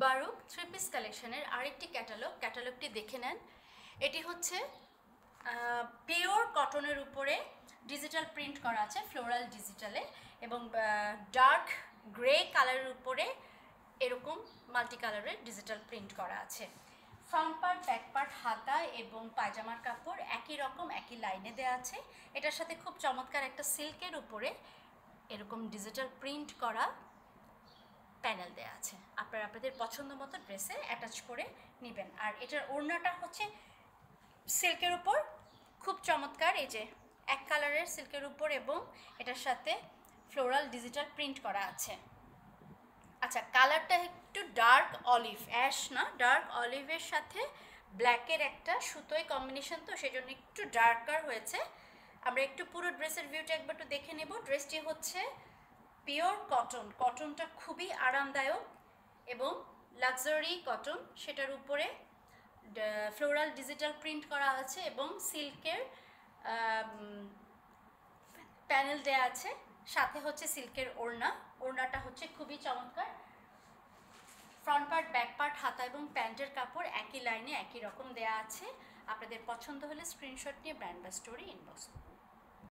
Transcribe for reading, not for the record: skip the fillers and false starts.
বারুক three piece কালেকশনের আরেকটি ক্যাটালগটি দেখে নেন। এটি হচ্ছে পিওর কটনের উপরে ডিজিটাল প্রিন্ট করা আছে, ফ্লোরাল ডিজিটালে, এবং ডার্ক গ্রে কালারের উপরে এরকম মাল্টি কালারের ডিজিটাল প্রিন্ট করা আছে। ফ্রন্ট পার্ট, ব্যাক পার্ট, হাতা এবং পায়জামার কাপড় একই রকম, একই লাইনে দেওয়া আছে। এটার সাথে খুব চমৎকার একটা সিল্কের উপরে এরকম ডিজিটাল প্রিন্ট করা প্যানেল দেওয়া আছে। আপনারা আপনাদের পছন্দ মতো ড্রেসে অ্যাটাচ করে নেবেন। আর এটার ওড়নাটা হচ্ছে সিল্কের উপর, খুব চমৎকার, এই যে এক কালারের সিল্কের উপর, এবং এটার সাথে ফ্লোরাল ডিজিটাল প্রিন্ট করা আছে। আচ্ছা, কালারটা একটু ডার্ক অলিভ, অ্যাশ না, ডার্ক অলিভের সাথে ব্ল্যাকের একটা সুতোয় কম্বিনেশন, তো সেজন্য একটু ডার্কার হয়েছে। আমরা একটু পুরো ড্রেসের ভিউটা একবার একটু দেখে নেব। ড্রেসটি হচ্ছে পিওর কটন, কটনটা খুবই আরামদায়ক এবং লাক্সারি কটন, সেটার উপরে ফ্লোরাল ডিজিটাল প্রিন্ট করা আছে এবং সিল্কের প্যানেল দেয়া আছে, সাথে হচ্ছে সিল্কের ওড়নাটা হচ্ছে খুবই চমৎকার। ফ্রন্ট পার্ট, ব্যাক পার্ট, হাতা এবং প্যান্টের কাপড় একই লাইনে একই রকম দেয়া আছে। আপনাদের পছন্দ হলে স্ক্রিনশট নিয়ে ব্র্যান্ড বা স্টোরি ইনবক্স করুন।